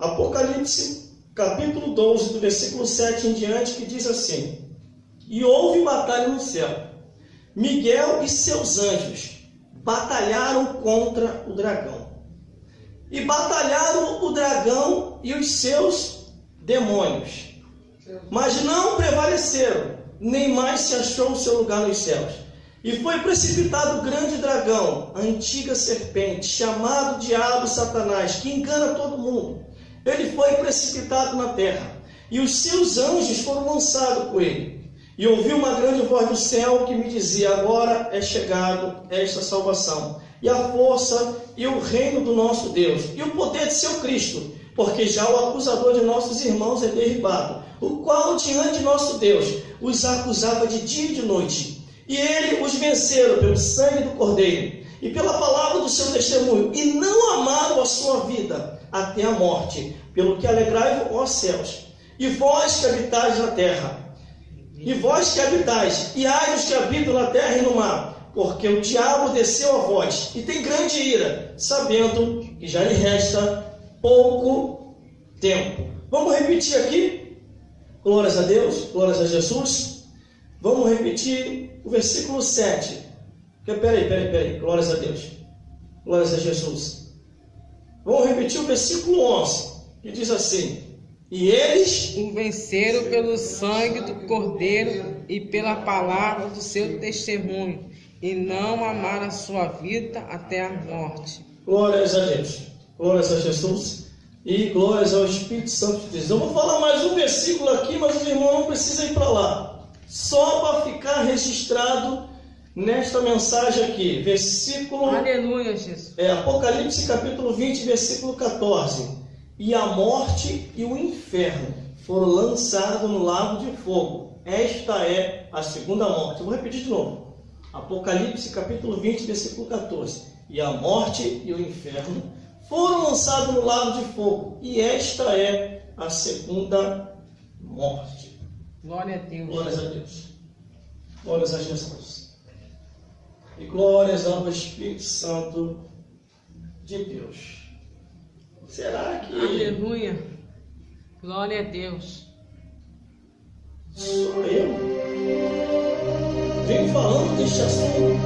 Apocalipse, capítulo 12, do versículo 7 em diante, que diz assim: E houve batalha no céu. Miguel e seus anjos batalharam contra o dragão. E batalharam o dragão e os seus demônios. Mas não prevaleceram, nem mais se achou o seu lugar nos céus. E foi precipitado o grande dragão, a antiga serpente, chamado Diabo Satanás, que engana todo mundo. Ele foi precipitado na terra, e os seus anjos foram lançados com ele. E ouvi uma grande voz do céu que me dizia: agora é chegado esta salvação, e a força e o reino do nosso Deus, e o poder de seu Cristo, porque já o acusador de nossos irmãos é derribado, o qual diante de nosso Deus os acusava de dia e de noite. E ele os venceram pelo sangue do Cordeiro e pela palavra do seu testemunho, e não amaram a sua vida até a morte. Pelo que alegrai-vos, ó céus, e vós que habitais na terra, e vós que habitais, e ai dos que habitam na terra e no mar, porque o diabo desceu a vós, e tem grande ira, sabendo que já lhe resta pouco tempo. Vamos repetir aqui? Glórias a Deus, glórias a Jesus. Vamos repetir o versículo 7. Peraí. Glórias a Deus. Glórias a Jesus. Vamos repetir o versículo 11, que diz assim: E eles o venceram pelo sangue do Cordeiro e pela palavra do seu testemunho, e não amaram a sua vida até a morte. Glórias a Deus. Glórias a Jesus. E glórias ao Espírito Santo de Deus. Eu vou falar mais um versículo aqui, mas os irmãos não precisam ir para lá. Só para ficar registrado nesta mensagem aqui. Versículo... Aleluia, Jesus. Apocalipse capítulo 20, versículo 14. E a morte e o inferno foram lançados no lago de fogo. Esta é a segunda morte. Eu vou repetir de novo. Apocalipse capítulo 20, versículo 14. E a morte e o inferno foram lançados no lago de fogo. E esta é a segunda morte. Glória a Deus. Glórias a Deus. Glórias a Jesus. E glórias ao Espírito Santo de Deus. Será que... Aleluia. Glória a Deus. Sou eu? Venho falando deste assunto.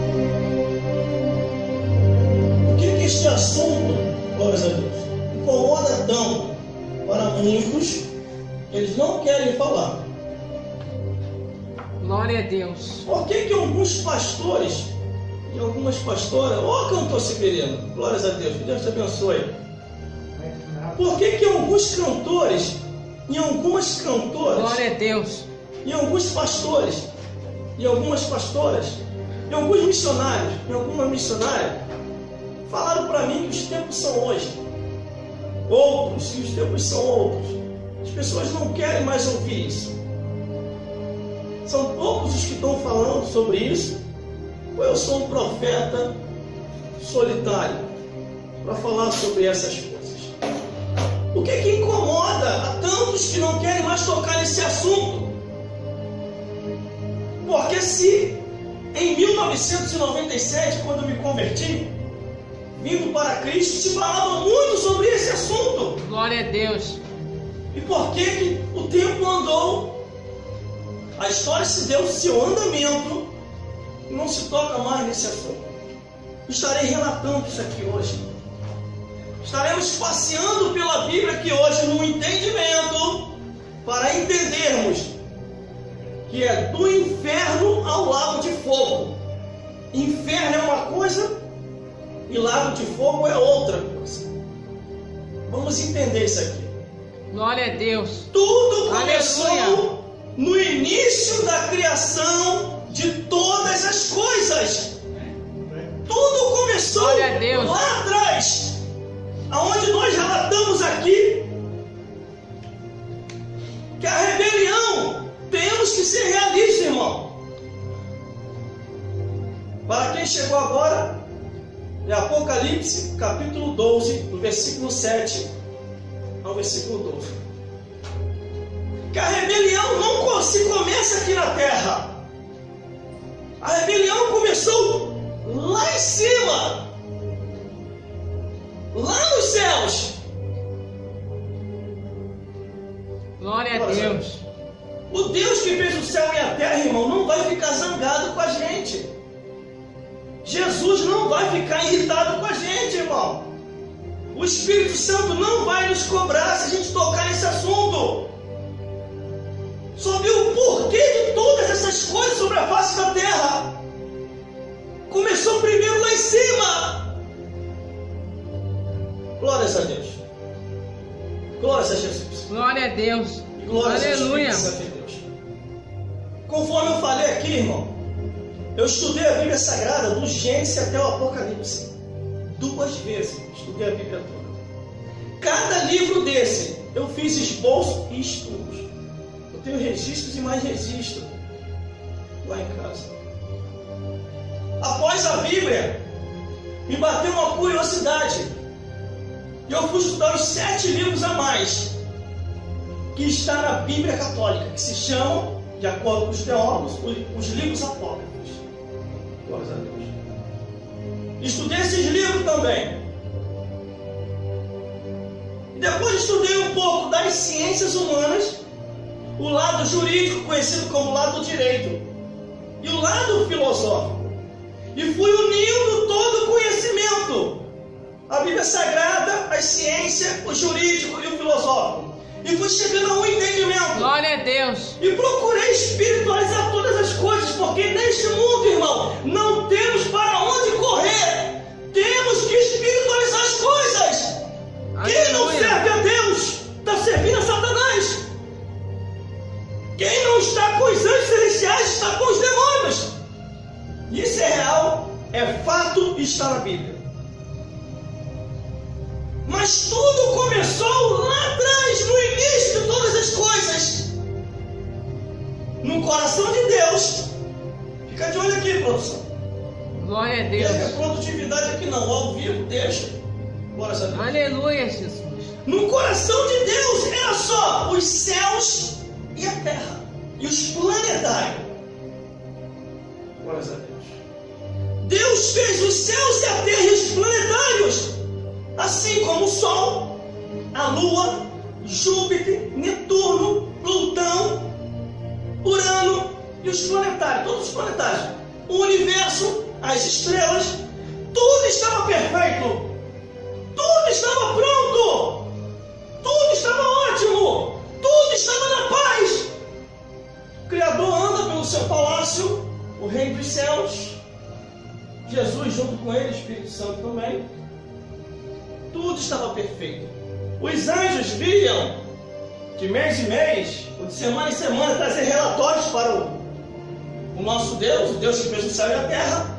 Por que este assunto, glórias a Deus, incomoda tão para muitos? Eles não querem falar. Glória a Deus. Por que alguns pastores e algumas pastoras... Cantor Severino, glórias a Deus, que Deus te abençoe. Por que alguns cantores e algumas cantoras... Glória a Deus. E alguns pastores e algumas pastoras e alguns missionários e algumas missionárias falaram para mim que os tempos são hoje outros, e os tempos são outros. As pessoas não querem mais ouvir isso. São poucos os que estão falando sobre isso. Ou eu sou um profeta solitário para falar sobre essas coisas? O que incomoda a tantos que não querem mais tocar nesse assunto? Porque se em 1997, quando eu me converti, vindo para Cristo, se falava muito sobre esse assunto. Glória a Deus. E por que o tempo andou? A história se deu seu andamento e não se toca mais nesse assunto. Estarei relatando isso aqui hoje. Estaremos passeando pela Bíblia aqui hoje no entendimento para entendermos que é do inferno ao lago de fogo. Inferno é uma coisa e lago de fogo é outra coisa. Vamos entender isso aqui. Glória a Deus. Tudo começou Aleluia. No início da criação de todas as coisas. Tudo começou Glória a Deus. Lá atrás, aonde nós relatamos aqui que a rebelião, temos que ser realistas, irmão. Para quem chegou agora, é Apocalipse capítulo 12, do versículo 7 ao versículo 12. Que a rebelião não se começa aqui na terra. A rebelião começou lá em cima, lá nos céus. Glória a Deus. O Deus que fez o céu e a terra, irmão, não vai ficar zangado com a gente. Jesus não vai ficar irritado com a gente, irmão. O Espírito Santo não vai nos cobrar se a gente tocar nesse assunto. Só viu o porquê de todas essas coisas sobre a face da terra. Começou primeiro lá em cima. Glórias a Deus. Glórias a Jesus. Glória a Deus. E glórias Aleluia. ao Espírito Santo de Deus. Conforme eu falei aqui, irmão, eu estudei a Bíblia Sagrada do Gênesis até o Apocalipse. 2 vezes estudei a Bíblia toda. Cada livro desse eu fiz esboço e estudos. Eu tenho registros e mais registros lá em casa. Após a Bíblia, me bateu uma curiosidade. E eu fui estudar os 7 livros a mais que está na Bíblia Católica, que se chamam, de acordo com os teólogos, os livros apócrifos. Glórias a Deus. Estudei esses livros também. E depois estudei um pouco das ciências humanas, o lado jurídico, conhecido como lado do direito, e o lado filosófico. E fui unindo todo o conhecimento, a Bíblia Sagrada, a ciência, o jurídico e o filosófico. E fui chegando a um entendimento. Glória a Deus. E procurei espiritualizar todas as coisas, porque neste mundo, irmão, não temos para onde correr. Temos que espiritualizar as coisas. Quem não serve a Deus está servindo a Satanás. Quem não está com os anjos celestiais está com os demônios. Isso é real, é fato e está na Bíblia. Mas tudo começou lá atrás, no início de todas as coisas, no coração de Deus. Fica de olho aqui, produção. Glória a Deus. Não é produtividade aqui não, ao vivo, deixa. Glória a Deus. Aleluia, Jesus. No coração de Deus era só os céus e a terra, e os planetários. Glória a Deus. Deus fez os céus e a terra e os planetários, assim como o Sol, a Lua, Júpiter, Netuno, Plutão, Urano e os planetários, todos os planetários, o universo, as estrelas, tudo estava perfeito, tudo estava pronto, tudo estava ótimo, tudo estava na paz. O Criador anda pelo seu palácio, o Reino dos Céus, Jesus junto com ele, o Espírito Santo também. Tudo estava perfeito. Os anjos vinham de mês em mês, ou de semana em semana, trazer relatórios para o nosso Deus, o Deus que fez o céu e a terra.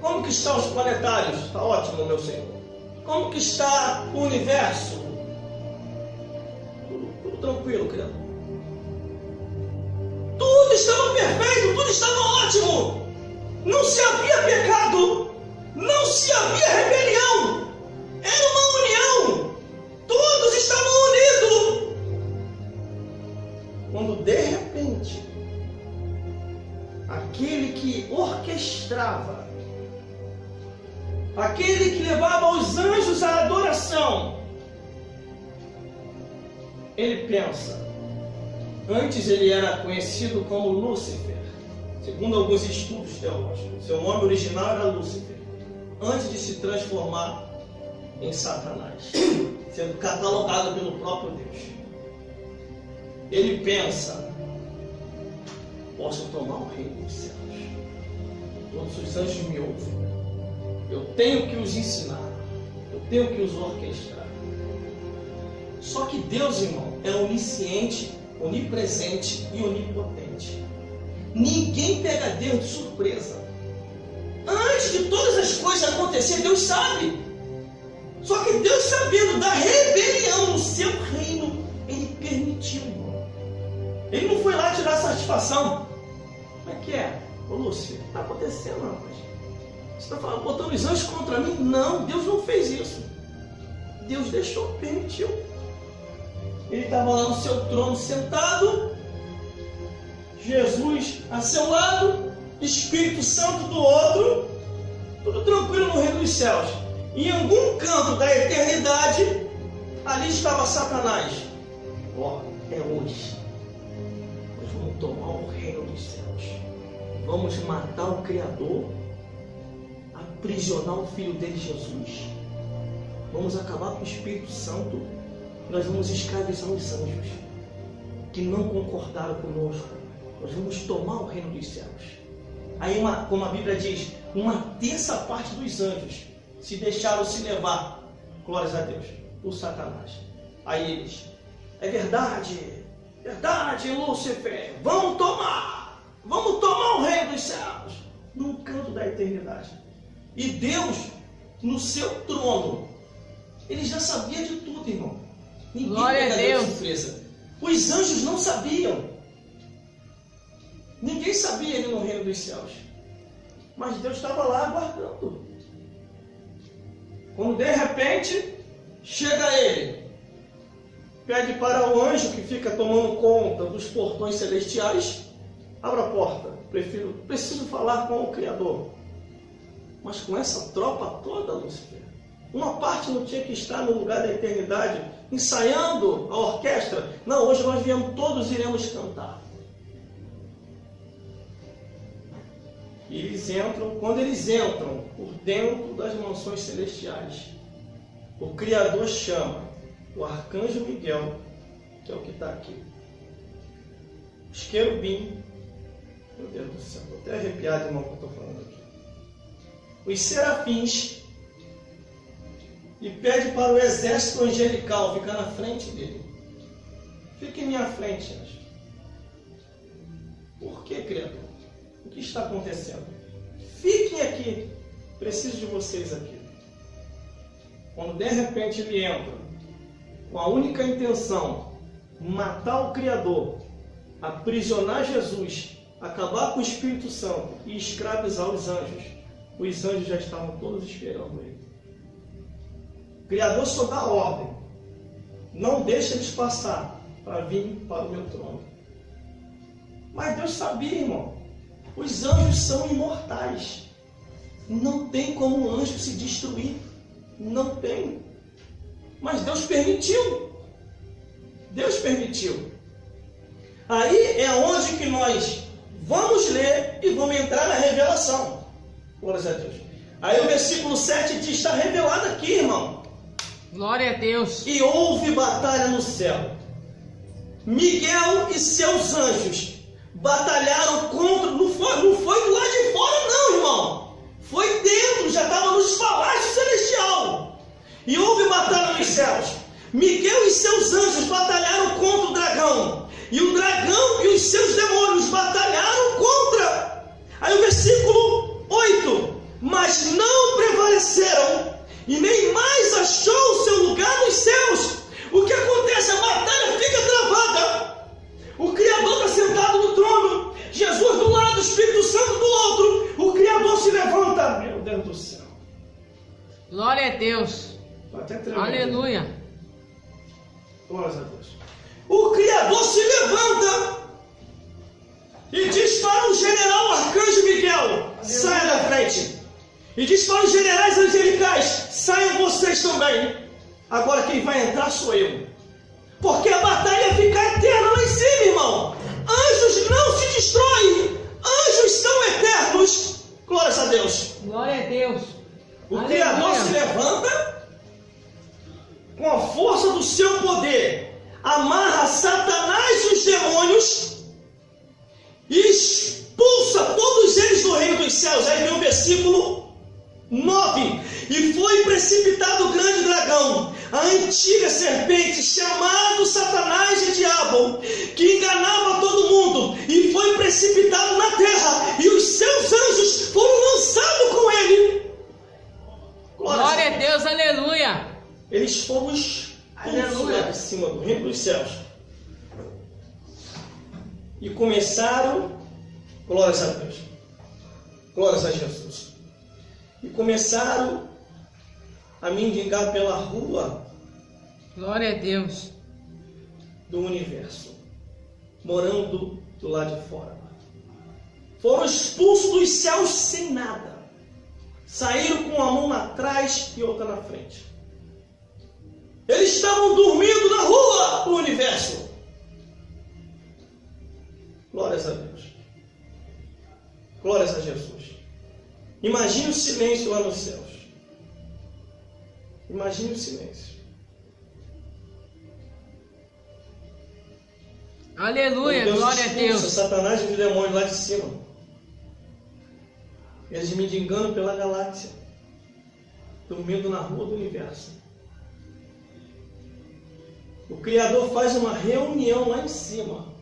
Como que estão os planetários? Está ótimo, meu Senhor. Como que está o universo? Tudo tranquilo, criado. Tudo estava perfeito, tudo estava ótimo. Não se havia pecado, não se havia rebelião. Era uma união. Todos estavam unidos. Quando de repente, aquele que orquestrava, aquele que levava os anjos à adoração, ele pensa. Antes ele era conhecido como Lúcifer, segundo alguns estudos teológicos. Seu nome original era Lúcifer, antes de se transformar em Satanás, sendo catalogado pelo próprio Deus. Ele pensa: posso tomar o reino dos céus, todos os anjos me ouvem, eu tenho que os ensinar, eu tenho que os orquestrar. Só que Deus, irmão, é onisciente, onipresente e onipotente. Ninguém pega Deus de surpresa. Antes de todas as coisas acontecerem, Deus sabe. Só que Deus, sabendo da rebelião no seu reino, Ele permitiu, irmão. Ele não foi lá tirar satisfação. Como é que é? Ô Lúcio, o que está acontecendo, rapaz? Você está falando, botando os anjos contra mim? Não, Deus não fez isso. Deus deixou, permitiu. Ele estava lá no seu trono sentado, Jesus a seu lado, Espírito Santo do outro, tudo tranquilo no reino dos céus. Em algum canto da eternidade, ali estava Satanás, Ó, é hoje. Nós vamos tomar o reino dos céus. Vamos matar o Criador, aprisionar o Filho dele, Jesus. Vamos acabar com o Espírito Santo. Nós vamos escravizar os anjos que não concordaram conosco. Nós vamos tomar o reino dos céus. Aí, como a Bíblia diz, uma terça parte dos anjos se deixaram se levar, glórias a Deus, por Satanás. Aí eles, é verdade, Lúcifer, vamos tomar o reino dos céus, num canto da eternidade. E Deus, no seu trono, ele já sabia de tudo, irmão. Ninguém Glória a Deus. Surpresa. Os anjos não sabiam. Ninguém sabia ele no reino dos céus. Mas Deus estava lá aguardando. Quando de repente chega ele, pede para o anjo que fica tomando conta dos portões celestiais, abra a porta, preciso falar com o Criador. Mas com essa tropa toda, Lúcifer, uma parte não tinha que estar no lugar da eternidade, ensaiando a orquestra. Não, hoje nós viemos, todos iremos cantar. E eles entram, quando eles entram por dentro das mansões celestiais, o Criador chama o arcanjo Miguel, que é o que está aqui, os querubim, meu Deus do céu, estou até arrepiado, irmão, que eu estou falando aqui, os serafins, e pede para o exército angelical ficar na frente dele. Fique em minha frente, anjo. Por que, Criador? O que está acontecendo? Fiquem aqui. Preciso de vocês aqui. Quando de repente ele entra com a única intenção, matar o Criador, aprisionar Jesus, acabar com o Espírito Santo e escravizar os anjos já estavam todos esperando ele. O Criador só dá ordem. Não deixa eles passar para vir para o meu trono. Mas Deus sabia, irmão. Os anjos são imortais. Não tem como um anjo se destruir. Não tem. Mas Deus permitiu. Deus permitiu. Aí é onde que nós vamos ler e vamos entrar na revelação. Glórias a Deus. Aí o versículo 7 diz, está revelado aqui, irmão. Glória a Deus. E houve batalha no céu. Miguel e seus anjos batalharam contra... Não foi do lado de fora não, irmão. Foi dentro, já estava nos palácios celestiais. E houve batalha nos céus. Miguel e seus anjos batalharam contra o dragão. E o dragão e os seus demônios batalharam contra. Aí o versículo 8. Mas não prevaleceram, e nem mais achou o seu lugar nos céus. O que acontece? A batalha fica travada. O Criador está sentado no trono, Jesus do lado, o Espírito Santo do outro. O Criador se levanta. Meu Deus do céu. Glória a Deus. Aleluia. Glória a Deus. O Criador se levanta e diz para o general arcanjo Miguel, saia da frente. E diz para os generais angelicais, saiam vocês também. Agora quem vai entrar sou eu. Porque a batalha fica eterna lá em cima, irmão. Anjos não se destroem. Anjos são eternos. Glórias a Deus. Glória a Deus. O Aleluia. Criador se levanta com a força do seu poder. Amarra Satanás e os demônios e expulsa todos eles do reino dos céus. Aí vem o versículo 9. E foi precipitado o grande dragão, a antiga serpente, chamado Satanás e Diabo, que enganava todo mundo, e foi precipitado na terra, e os seus anjos foram lançados com ele. Glória a Deus, aleluia. Eles foram expulsos de cima do reino dos céus. E começaram, glórias a Deus, glórias a Jesus. E começaram a mendigar pela rua. Glória a Deus. Do universo, morando do lado de fora. Foram expulsos dos céus sem nada. Saíram com uma mão atrás e outra na frente. Eles estavam dormindo na rua do universo. Glórias a Jesus. Imagine o silêncio lá nos céus. Imagine o silêncio. Aleluia, glória a Deus. Satanás e os demônios lá de cima. Eles mendigando pela galáxia, dormindo na rua do universo. O Criador faz uma reunião lá em cima.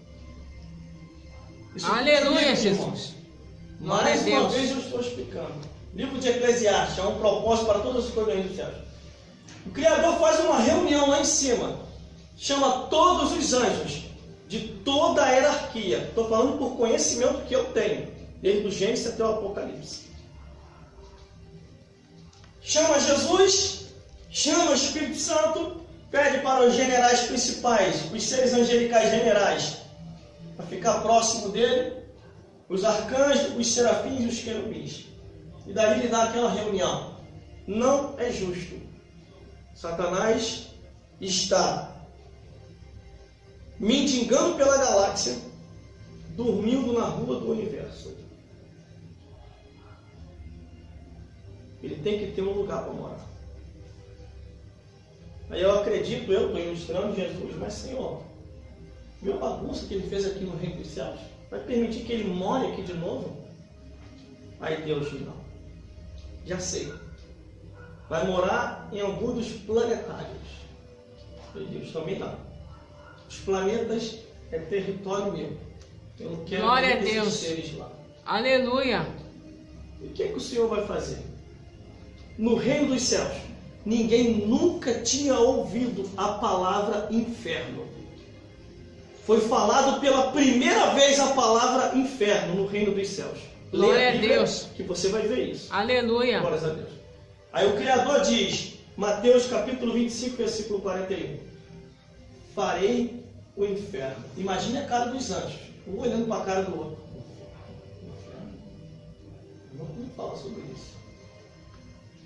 Aleluia, Jesus. Mais uma vez eu estou explicando. Livro de Eclesiastes, há um propósito para todas as coisas dos céus. O Criador faz uma reunião lá em cima. Chama todos os anjos de toda a hierarquia. Estou falando por conhecimento que eu tenho, desde o Gênesis até o Apocalipse. Chama Jesus, chama o Espírito Santo, pede para os generais principais, os seres angelicais generais, para ficar próximo dele, os arcanjos, os serafins e os querubins. E daí ele dá aquela reunião. Não é justo. Satanás está mendigando pela galáxia, dormindo na rua do universo. Ele tem que ter um lugar para morar. Aí eu acredito, eu estou ilustrando Jesus, mas Senhor, viu a bagunça que ele fez aqui no reino dos céus? Vai permitir que ele more aqui de novo? Aí Deus, não. Já sei. Vai morar em algum dos planetários. E Deus também não. Os planetas é território meu. Eu não quero glória a Deus. Seres lá. Aleluia. E o que o Senhor vai fazer? No reino dos céus, ninguém nunca tinha ouvido a palavra inferno. Foi falado pela primeira vez a palavra inferno no reino dos céus. Glória a Deus. Que você vai ver isso. Aleluia. Glórias a Deus. Aí o Criador diz, Mateus capítulo 25, versículo 41. Farei o inferno. Imagine a cara dos anjos, um olhando para a cara do outro. Não fala sobre isso.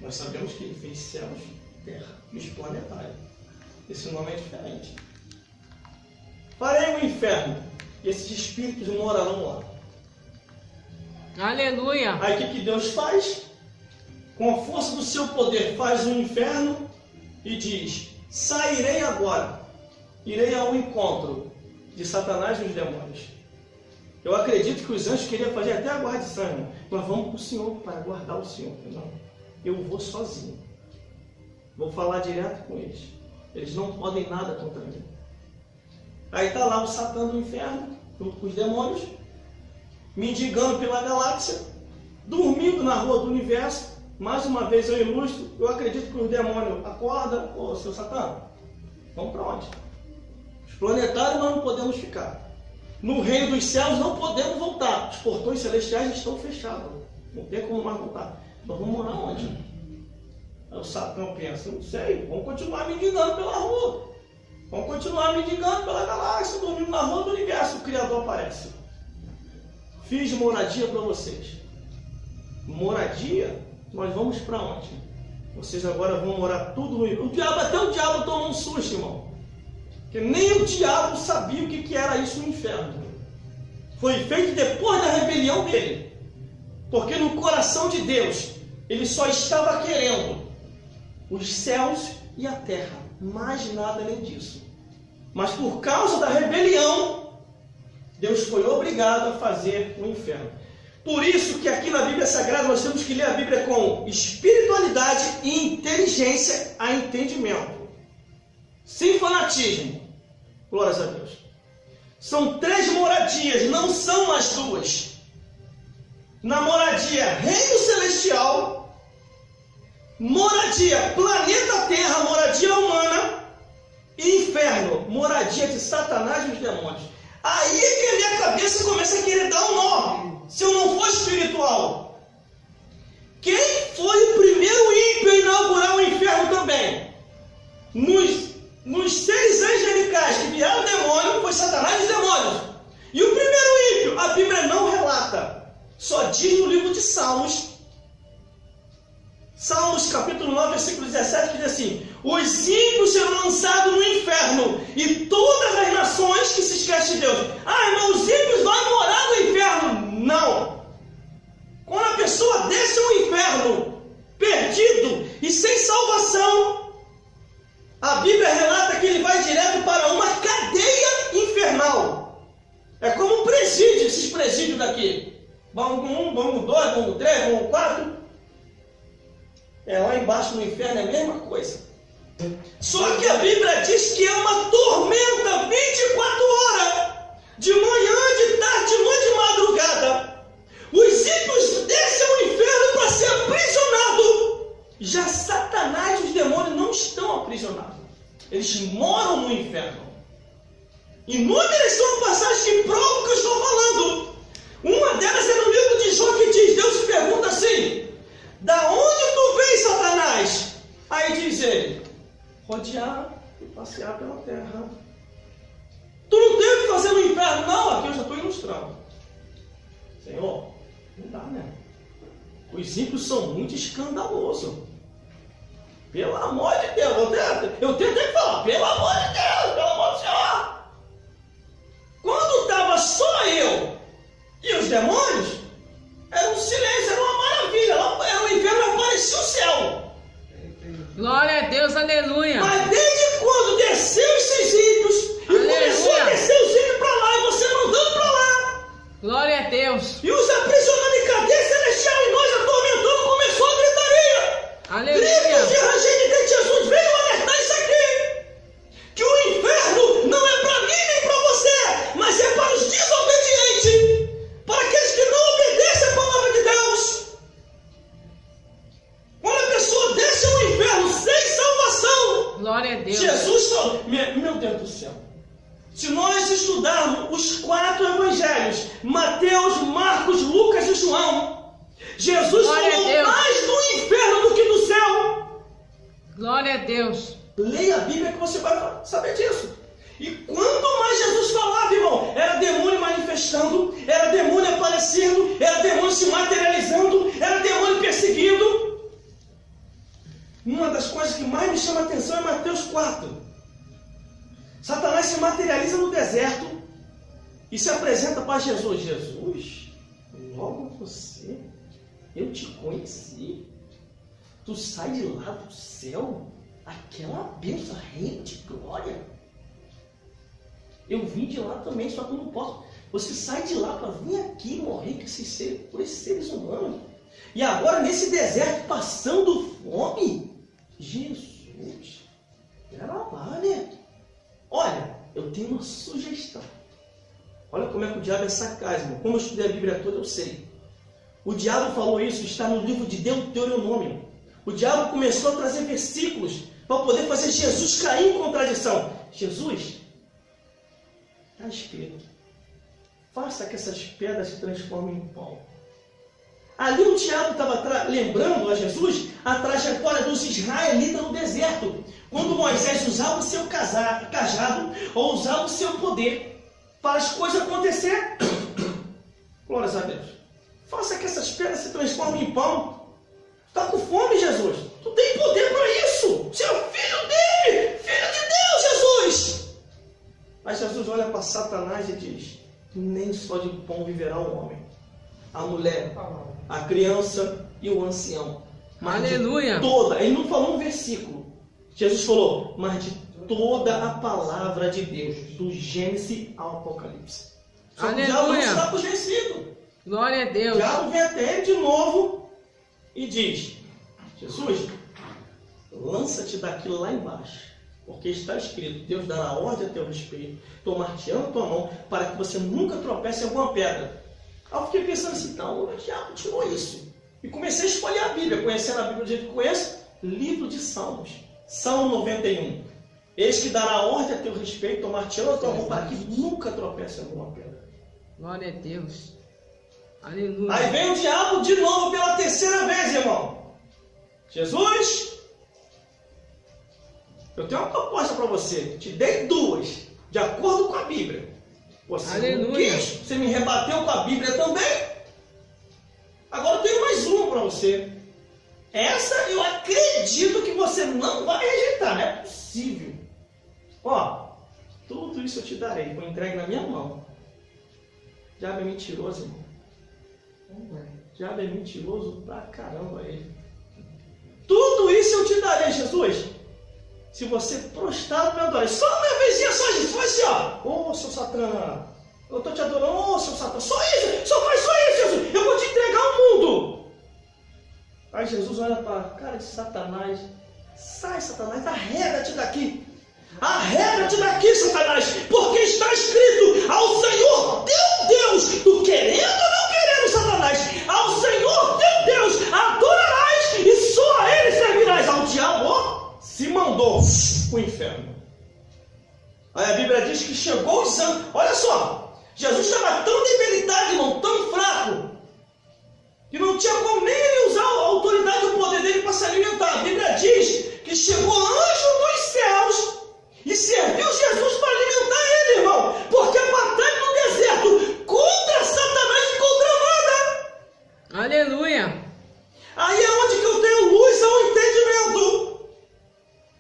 Nós sabemos que ele fez céus, terra e os planetários. Esse nome é diferente. Farei o inferno. E esses espíritos morarão lá. Aleluia. Aí o que Deus faz? Com a força do seu poder, faz o inferno e diz: sairei agora. Irei ao encontro de Satanás e os demônios. Eu acredito que os anjos queriam fazer até a guarnição, irmão. Nós vamos para o Senhor, para guardar o Senhor. Não, eu vou sozinho. Vou falar direto com eles. Eles não podem nada contra mim. Aí está lá o Satã do inferno, junto com os demônios, mendigando pela galáxia, dormindo na rua do universo. Mais uma vez eu ilustro, eu acredito que os demônios acordam. Ô, seu Satã, vamos para onde? Os planetários nós não podemos ficar. No reino dos céus não podemos voltar. Os portões celestiais estão fechados. Não tem como mais voltar. Nós vamos morar onde? Aí o Satã pensa, não sei, vamos continuar mendigando pela rua. Vamos continuar mendigando pela galáxia, dormindo na rua do universo. O Criador aparece. Fiz moradia para vocês. Moradia? Nós vamos para onde? Vocês agora vão morar tudo no... Até o diabo tomou um susto, irmão. Porque nem o diabo sabia o que era isso no inferno. Foi feito depois da rebelião dele. Porque no coração de Deus, ele só estava querendo os céus e a terra. Mais nada além disso. Mas por causa da rebelião, Deus foi obrigado a fazer o inferno. Por isso que aqui na Bíblia Sagrada nós temos que ler a Bíblia com espiritualidade e inteligência a entendimento. Sem fanatismo. Glórias a Deus. São 3 moradias, não são mais 2. Na moradia reino celestial, moradia planeta Terra, moradia humana, e inferno, moradia de Satanás e os demônios. Aí é que a minha cabeça começa a querer dar um nó, se eu não for espiritual. Quem foi o primeiro ímpio a inaugurar o inferno também? Nos seres angelicais que vieram demônio, foi Satanás e os demônios. E o primeiro ímpio, a Bíblia não relata. Só diz no livro de Salmos, Salmos capítulo 9, versículo 17, que diz assim: os ímpios serão lançados no inferno, e todas as nações que se esquecem de Deus. Ah, irmão, os ímpios vão morar no inferno. Não. presídio daqui? Bangu 1, Bangu 2, Bangu 3, Bangu 4? Lá embaixo no inferno é a mesma coisa. Só que a Bíblia diz que é uma tormenta 24 horas. De manhã, de tarde, de noite, de madrugada. Os ímpios descem ao inferno para ser aprisionados. Já Satanás e os demônios não estão aprisionados. Eles moram no inferno. Inúmeras são passagens que provam o que eu estou falando. Uma delas é no livro de Jó, que diz, Deus pergunta assim, da onde tu vens, Satanás? Aí diz ele, rodear e passear pela terra. Tu não tem o que fazer no inferno? Não, aqui eu já estou ilustrando. Senhor, não dá, né? Os ímpios são muito escandalosos. Pelo amor de Deus, eu tenho até que falar, pelo amor de Deus, pelo amor do Senhor. Quando estava só eu e os demônios, era um silêncio, era uma maravilha. Era o inferno, aparecia o céu. Glória a Deus, aleluia. Mas desde quando desceu esses ímpios e começou a descer os ímpios para lá e você mandando para lá. Glória a Deus. E os aprisionando em cadeia celestial e nós atormentando, começou a gritaria. Aleluia. Gritos de ranger de dentro de Jesus, veio alertar isso aqui. Que o inferno não é para mim nem para você, mas é para os desobedientes. Para aqueles que não obedecem a palavra de Deus. Quando a pessoa desce ao inferno sem salvação. Glória a Deus. Jesus falou, meu Deus do céu. Se nós estudarmos os 4 evangelhos, Mateus, Marcos, Lucas e João, Jesus falou mais do inferno do que do céu. Glória a Deus. Leia a Bíblia que você vai saber disso. E quanto mais Jesus falava, irmão, era demônio manifestando, era demônio aparecendo, era demônio se materializando, era demônio perseguindo. Uma das coisas que mais me chama a atenção é Mateus 4. Satanás se materializa no deserto e se apresenta para Jesus. Jesus, logo você, eu te conheci. Tu sai de lá do céu, aquela bênção, reino de glória. Eu vim de lá também, só que eu não posso. Você sai de lá para vir aqui morrer por esses seres humanos. E agora nesse deserto passando fome. Jesus, pera lá, né? Olha, eu tenho uma sugestão. Olha como é que o diabo é sagaz, irmão. Como eu estudei a Bíblia toda, eu sei. O diabo falou isso, está no livro de Deuteronômio. O diabo começou a trazer versículos para poder fazer Jesus cair em contradição. Jesus, está escrito, faça que essas pedras se transformem em pão. Ali o diabo estava lembrando a Jesus a trajetória dos israelitas no deserto, quando Moisés usava o seu cajado ou usava o seu poder para as coisas acontecerem. Glórias a Deus. Faça que essas pedras se transformem em pão. Está com fome, Jesus? Tu tem poder para isso. Você é o filho dele, filho de Deus, Jesus. Mas Jesus olha para Satanás e diz, nem só de pão viverá o homem. A mulher, a criança e o ancião. Mas aleluia. Ele não falou um versículo. Jesus falou, mas de toda a palavra de Deus, do Gênesis ao Apocalipse. Só que o diabo não está para os vencidos. Glória a Deus. O diabo vem até ele de novo e diz, Jesus, lança-te daqui lá embaixo. Porque está escrito, Deus dará ordem a teu respeito, tomar-te-ão a tua mão, para que você nunca tropece em alguma pedra. Aí eu fiquei pensando assim, então, o diabo tirou isso. E comecei a escolher a Bíblia, conhecendo a Bíblia do jeito que conheço, livro de Salmos. Salmo 91. Eis que dará ordem a teu respeito, tomar-te-ão a tua mão, para que nunca tropece em alguma pedra. Glória a Deus. Aleluia. Aí vem o diabo de novo pela terceira vez, irmão. Jesus, eu tenho uma proposta para você. Te dei 2, de acordo com a Bíblia. Você não quis, você me rebateu com a Bíblia também. Agora eu tenho mais uma para você. Essa eu acredito que você não vai rejeitar, não é possível. Ó, tudo isso eu te darei, vou entregue na minha mão. O diabo é mentiroso, irmão. O diabo é mentiroso pra caramba ele. Tudo isso eu te darei, Jesus. Se você prostrar no meu adorar, só uma vezinha só, Jesus, foi assim, ó. Ô, seu Satã, Eu estou te adorando, ô seu Satanás, só isso, só faz só isso, Jesus, eu vou te entregar o mundo. Aí Jesus olha para a cara de Satanás, sai Satanás, arreda-te daqui. Arreda-te daqui, Satanás, porque está escrito ao Senhor teu Deus, tu querendo ou não querendo, Satanás, ao Senhor teu Deus adorarás e só a Ele servirás. Ao diabo, ó, se mandou o inferno. Aí a Bíblia diz que chegou os anjos, olha só, Jesus estava tão debilitado, irmão, tão fraco, que não tinha como nem ele usar a autoridade e o poder dele para se alimentar. A Bíblia diz que chegou anjo dos céus e serviu Jesus para alimentar ele, irmão. Porque a batalha no deserto contra Satanás e contra nada. Aleluia. Aí é onde que eu tenho luz ao entendimento.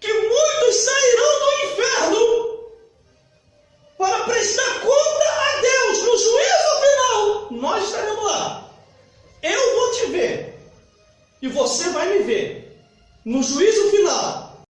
Que muitos sairão do inferno para prestar conta a Deus. No juízo final, nós estaremos lá. Eu vou te ver. E você vai me ver. No juízo final.